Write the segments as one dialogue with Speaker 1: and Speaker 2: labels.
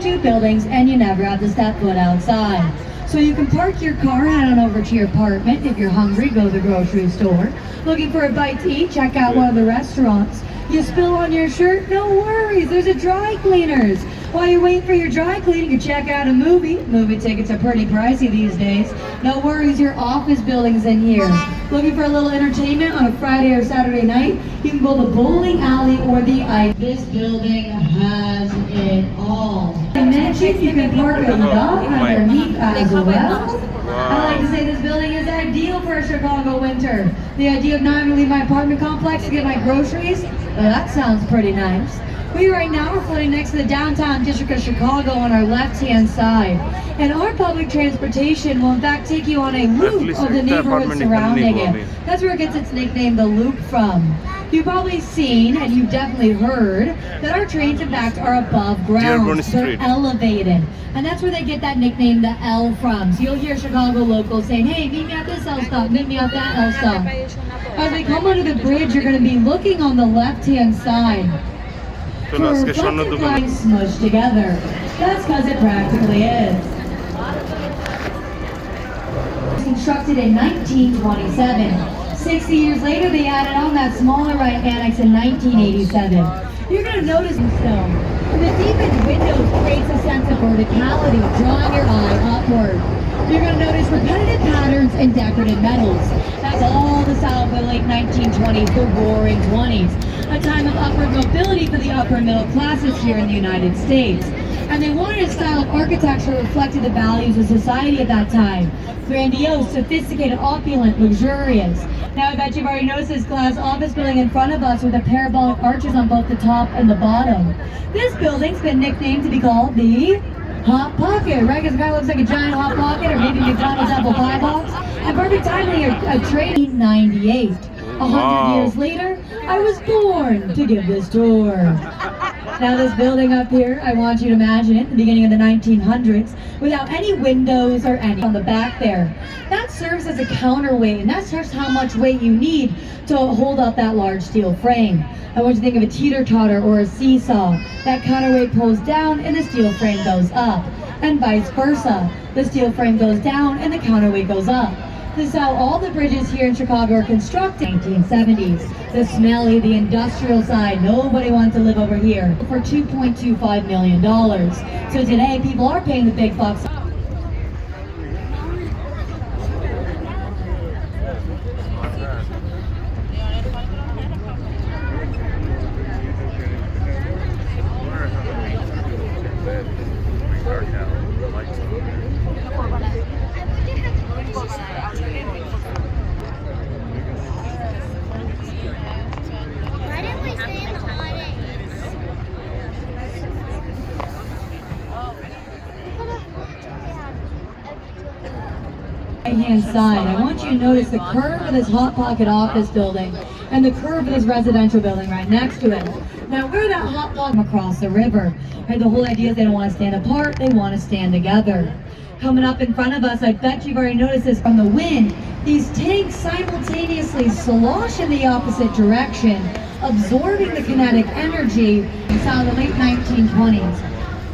Speaker 1: Two buildings and you never have to step foot outside. So you can park your car, head on over to your apartment. If you're hungry, go to the grocery store. Looking for a bite to eat, check out one of the restaurants. You spill on your shirt? No worries, there's a dry cleaners. While you're waiting for your dry cleaning, you check out a movie. Movie tickets are pretty pricey these days. No worries, your office building's in here. Looking for a little entertainment on a Friday or Saturday night? You can go to the bowling alley or the ice. This building has it all. I mentioned you can park a yacht underneath as well. I like to say this building is ideal for a Chicago winter. The idea of not having to leave my apartment complex to get my groceries, well, that sounds pretty nice. We right now are floating next to the downtown district of Chicago on our left-hand side. And our public transportation will in fact take you on a loop of the neighborhood surrounding it. That's where it gets its nickname, the Loop, from. You've probably seen, and you've definitely heard, that our trains in fact are above ground. They're elevated. And that's where they get that nickname, the L, from. So you'll hear Chicago locals saying, hey, meet me at this L stop, meet me at that L stop. As we come under the bridge, you're going to be looking on the left-hand side for reflective lines smushed together. That's because it practically is. Constructed in 1927. 60 years later, they added on that smaller right annex in 1987. You're going to notice in stone, the deepened windows creates a sense of verticality, drawing your eye upward. You're going to notice repetitive patterns and decorative metals. That's all the style of the late 1920s, the roaring 20s, a time of upward mobility for the upper middle classes here in the United States. And they wanted a style of architecture that reflected the values of society at that time. Grandiose, sophisticated, opulent, luxurious. Now I bet you've already noticed this glass office building in front of us with the parabolic arches on both the top and the bottom. This building's been nicknamed to be called the Hot Pocket, right? Because it kind of looks like a giant Hot Pocket, or maybe McDonald's apple pie box. And perfect timing, a train 98. 100 years later, I was born to give this tour. Now this building up here, I want you to imagine it, the beginning of the 1900s, without any windows or any on the back there. That serves as a counterweight, and that's just how much weight you need to hold up that large steel frame. I want you to think of a teeter-totter or a seesaw. That counterweight pulls down and the steel frame goes up, and vice versa. The steel frame goes down and the counterweight goes up. This is how all the bridges here in Chicago are constructed. 1970s, the smelly, the industrial side, nobody wants to live over here, for $2.25 million. So today, people are paying the big bucks. Right-hand side, I want you to notice the curve of this Hot Pocket office building and the curve of this residential building right next to it. Now, where that Hot Pocket across the river, right? The whole idea is they don't want to stand apart, they want to stand together. Coming up in front of us, I bet you've already noticed this from the wind, these tanks simultaneously slosh in the opposite direction, absorbing the kinetic energy. It's out of the late 1920s.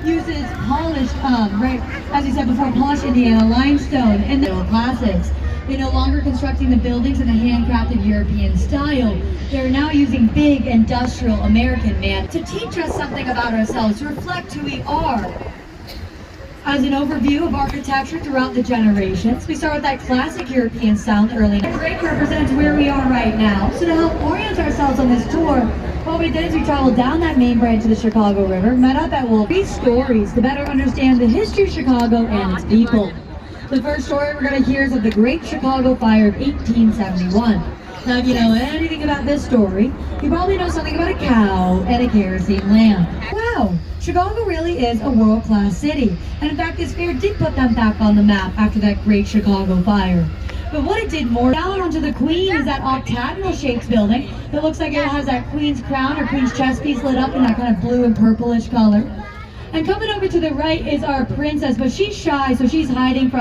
Speaker 1: Uses polished, right, as you said before, polished Indiana limestone in the classics. They're no longer constructing the buildings in a handcrafted European style. They're now using big industrial American man to teach us something about ourselves, to reflect who we are. As an overview of architecture throughout the generations, we start with that classic European style in the early 1900s. The break represents where we are right now. So to help orient ourselves on this tour, what we did is we traveled down that main branch of the Chicago River, met up at Wolf. 3 stories to better understand the history of Chicago and its people. The first story we're going to hear is of the Great Chicago Fire of 1871. Now, if you know anything about this story, you probably know something about a cow and a kerosene lamp. Wow, Chicago really is a world-class city. And in fact, this fair did put them back on the map after that Great Chicago Fire. But what it did more, down onto the Queen is that octagonal shaped building that looks like it has that Queen's crown or Queen's chest piece lit up in that kind of blue and purplish color. And coming over to the right is our princess, but she's shy, so she's hiding from